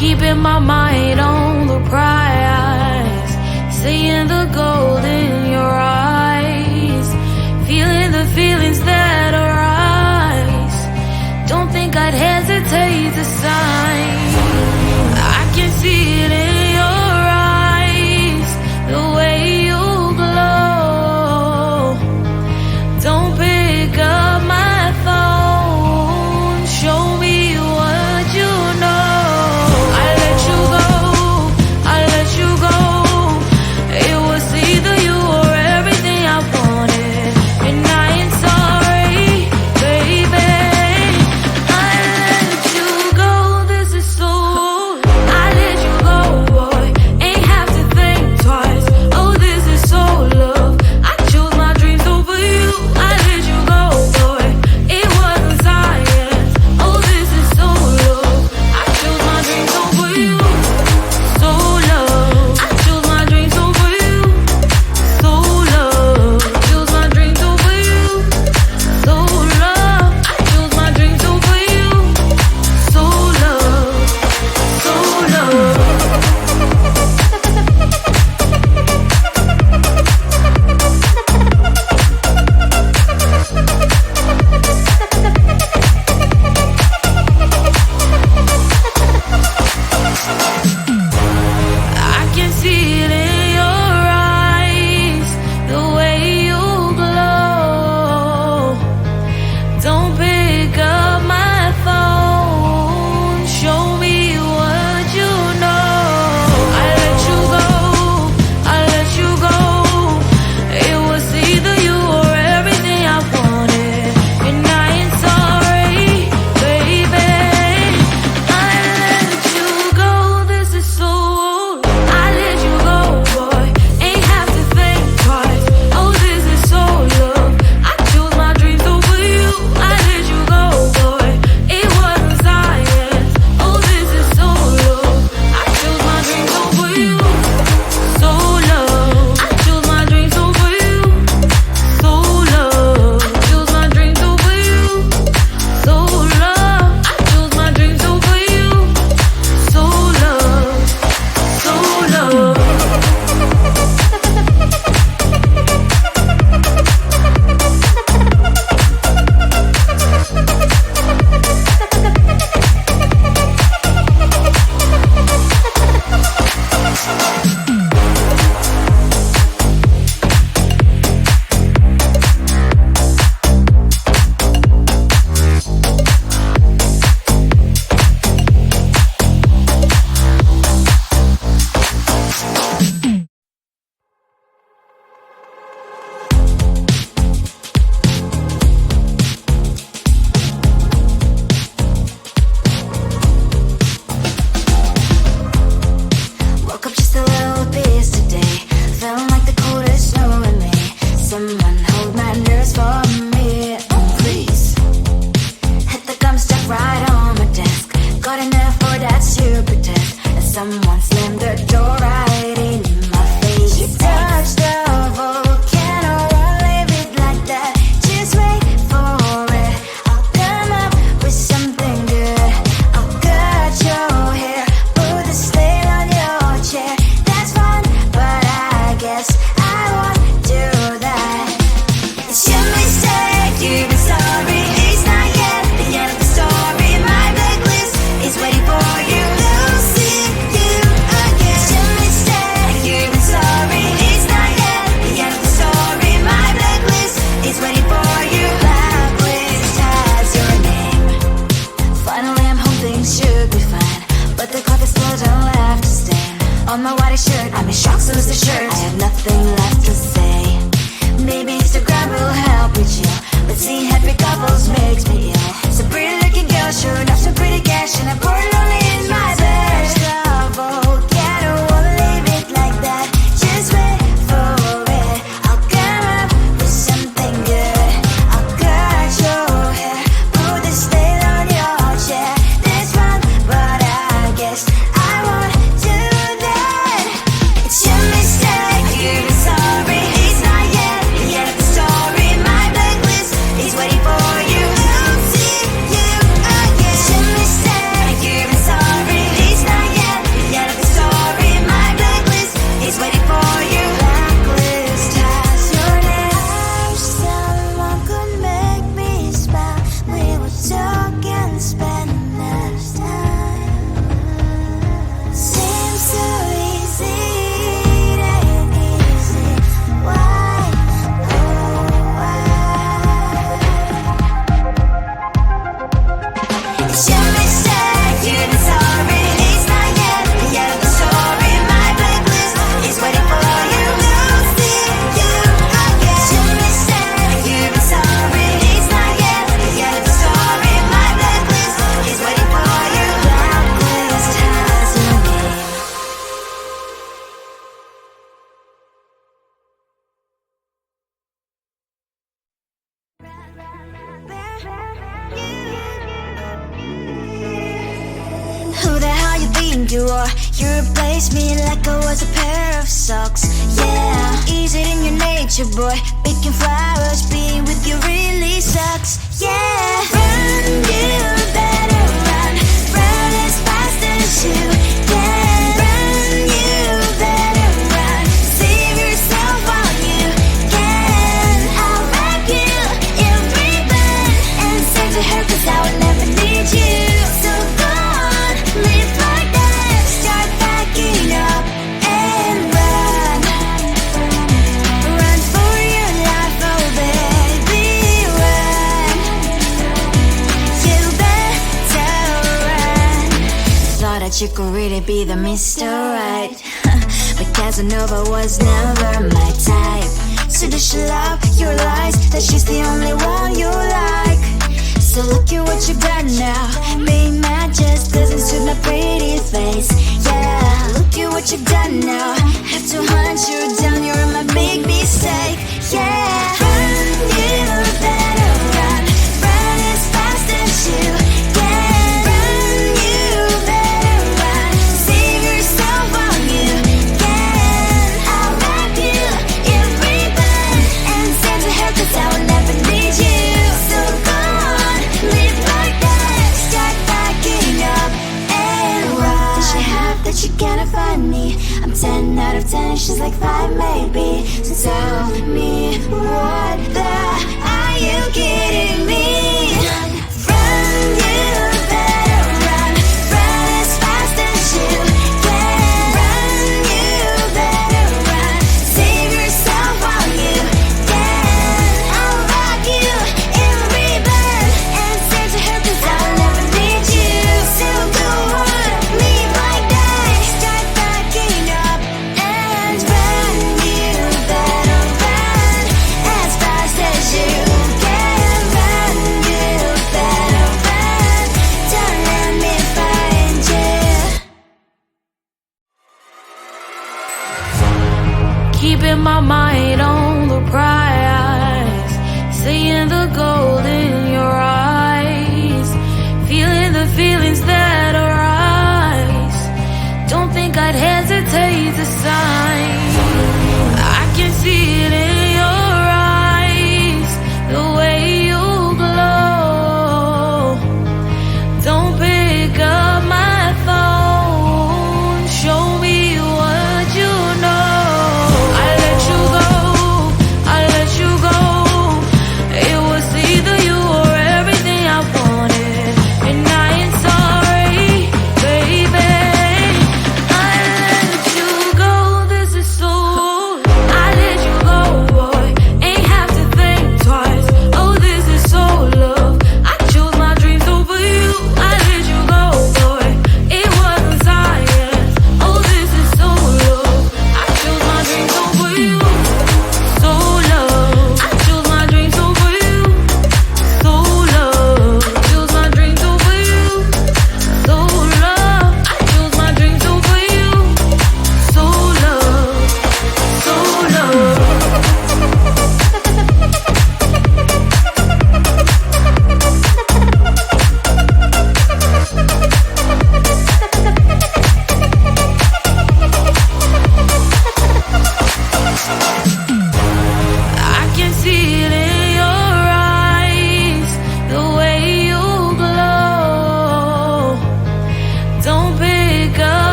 keeping my mind on the prize, seeing the gold in your eyes, feeling the feelings that arise. Don't think I'd hesitate to sign. I can see it in your eyes, the way you glow. Don't pick up my phone, show me what you know. I let you go, I let you go. It was either you or everything I wanted, and I ain't sorry, baby. I let you go, this is so. I let you go, boy, ain't have to think twice. Oh, this is so love. I chose my dreams over you. I let you go, boy, it wasn't science. Oh, this is so love. I chose my dreams over you. So love. I chose my dreams over you. So love. Chose my dreams over you. So love. I chose my dreams over you. So love. So love. I can see it in your eyes, the way you glow. Don't pick up my phone, show me what you know. I let you go, I let you go. It was either you or everything I wanted, and I ain't sorry, baby. I let you go, this is so. I let you go, boy, ain't have to think twice. Oh, this is so love. I chose my dreams over you. I let you go, boy, it wasn't science. Oh, this is so love. I chose my dreams over you. So love. I chose my dreams over you. So love. Chose my dreams over you. So love. I chose my dreams over you. So love. So love. Woke up just a little pissed today. Feeling like the coldest snow in me. Someone hold my nerves for me, oh please. Hit the gum, stuck right on my desk. Got enough for that super test. And someone slammed the door right in my face. You touched the volcano, won't leave it like that. Just wait for it. I'll come up with something good. I'll cut your hair, put the stain on your chair. That's fun, but I guess I won't do that. It's your mistake, you've been sorry. It's not yet the end of the story. My blacklist is waiting for you. We'll see you again. It's your mistake, you've been sorry. It's not yet the end of the story. My blacklist is waiting for you. Blacklist has your name. Finally, I'm home, things should be fine. But the clock is still don't left to stain. On my white shirt, I'm in shock, so is the shirt. I have nothing left to say. Maybe Instagram will help with you, but seeing happy couples makes me ill. Some pretty looking girl, sure enough, some pretty cash, and I pour it only in my bed. Volcano, won't leave it like that. Just wait for it. I'll come up with something good. I'll cut your hair, put the stain on your chair. That's fun, but I guess I won't do that. It's your mistake, you've been sorry. It's not yet the end of the story. My blacklist is waiting for you. I'll see you It's your mistake, you've been sorry. It's not yet the end of the story. My blacklist is waiting for you. I'll see you again. It's your mistake, you've been sorry. It's not yet the end of the story. My blacklist is waiting for you. Blacklist has your name. Who the hell you think you are? You replaced me like I was a pair of socks. Yeah, is it in your nature, boy? Picking flowers, being with you really sucks. Yeah, run, you better run. Run as fast as you can. Run, you better run. Save yourself while you can. I'll wrap you in ribbon and send to her, 'cause I will never need you. So go on, live like that. Start packing up and run. Run for your life, oh baby, run. You better run. Thought that you could really be the Mr. Right, but Casanova was never my type. So does she love your lies, that she's the only one you like? So look at what you got now. Being mad just doesn't suit my pretty face. Yeah, look at what you got now. Have to hunt you down, you're my big mistake. Yeah, run, you better run. Run as fast as you can. Run, you better run. Save yourself while you can. I'll wrap you in ribbon and send to her, 'cause I will never need you. So go on, live like that. Start packing up and run. Does she have that she cannot find me? I'm 10 out of 10, she's like 5 maybe. So tell me, what the are you kidding me? Run, you better run. Run as fast as you can. Run, you better run. Save yourself while you can. I'll rock you in ribbon and send to her, 'cause I will never need you. So go on, live like that. Start packing up and run. You better run as fast as you can. Run, you better run. Don't let me find you. Keeping my mind on the prize, seeing the gold in your eyes, feeling the feelings that arise. Don't think I'd hesitate to sign. I can see it in your eyes, the way you glow. Don't pick up my phone, show me what you know. I let you go,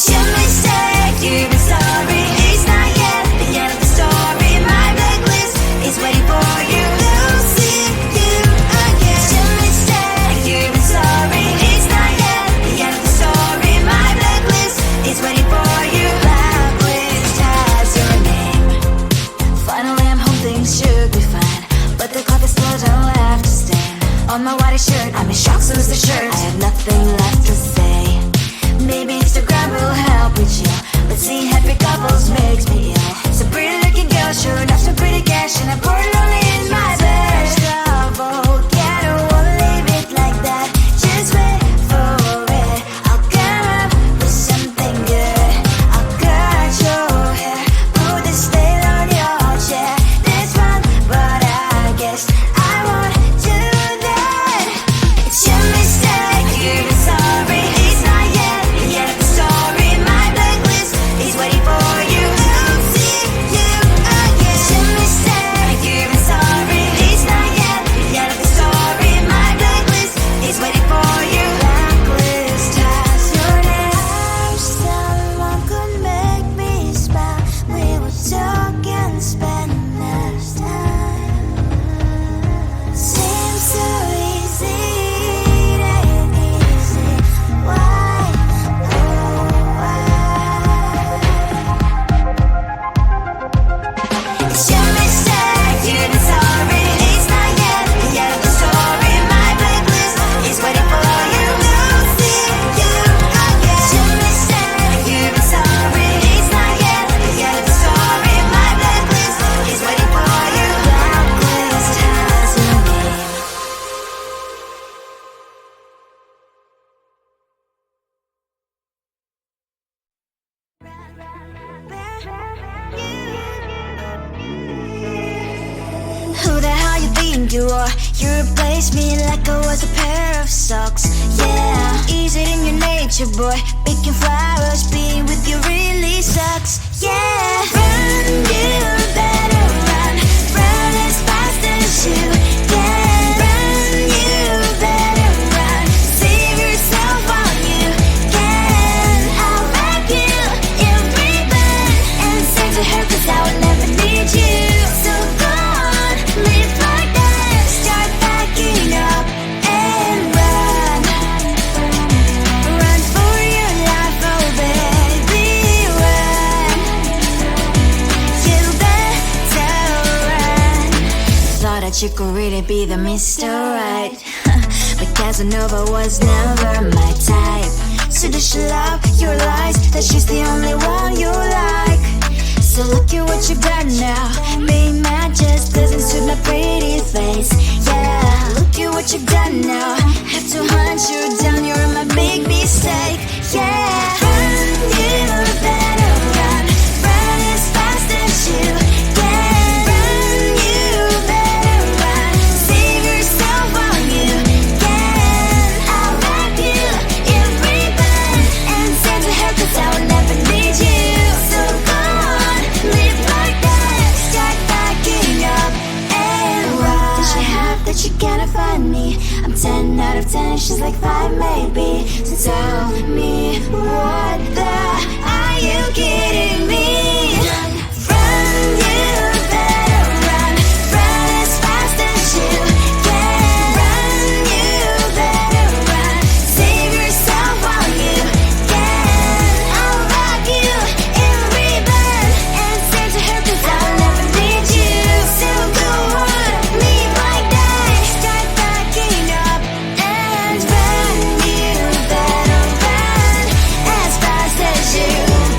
It's your mistake, you've been sorry. It's not yet the end of the story. My blacklist is waiting for you. Losing you again. It's your mistake, you've been sorry. It's not yet the end of the story. My blacklist is waiting for you. Blacklist has your name. Finally I'm home, things should be fine, but the clock is still don't left to stain. On my white shirt, I'm in shock, so is the shirt. I have nothing left to say. Maybe Instagram will help with you, but seeing happy couples makes me ill. So pretty looking girl, sure enough, some pretty cash, and I'm pouring lonely in my bed. Trouble, yeah, I don't wanna leave it like that. Just wait for it. I'll come up with something good. I'll cut your hair, put the snail on your chair. That's fun, but I guess I won't do that. It's your mistake, you've been sorry. It's not yet the end of the story. My blacklist is waiting for you. Losing you again. It's your mistake, you've been sorry. It's not yet the end of the story. My blacklist is waiting for you. Blacklist has your name. I wish someone could make me smile. We would talk and spend less time. Seems so easy, it ain't easy. Why? Oh, why? It's your mistake, you've been sorry. It's not yet the end of the story. My blacklist is waiting for you. Losing you again. It's your mistake, you've been sorry. It's not yet the end of the story. My blacklist is waiting for you. Blacklist has your name. Who the hell you think you are? You replaced me like I was a pair of socks. Yeah, is it in your nature, boy? Picking flowers, being with you really sucks. Yeah, run, you better run. Run as fast as you can. Run, you better run. Save yourself while you can. I'll wrap you in ribbon and send to her, 'cause I will never need you. So go on, live like that. Start backing up and run. Run for your life, oh baby, run. You better run. Thought that you could really be the Mr. Right, but Casanova was never my type. So does she love your lies, that she's the only one you like? So look at what you got now. Being mad just doesn't suit my pretty face. Yeah, look at what you got now. Have to hunt you down, you're my big mistake. Yeah, run, you better run. Run as fast as you can. Run, you better run. Save yourself while you can. I'll wrap you in ribbon and send to her, 'cause I will never need you. So go on, live like that. Start backing up and run. Does she have that you cannot find me? I'm 10 out of 10, she's like 5 maybe. So tell me, what the are you kidding me? Run, you better run. Run as fast as you can. Run, you better run. Save yourself while you can. I'll wrap you in ribbon and send to her, 'cause I'll never need you. So go on, leave like that. Start backing up and run. You better run as fast as you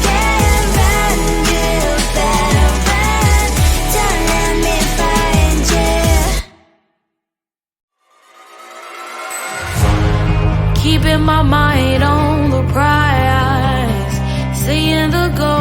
can. Run, you better run. Don't let me find you. Keeping my mind on the prize, seeing the goal.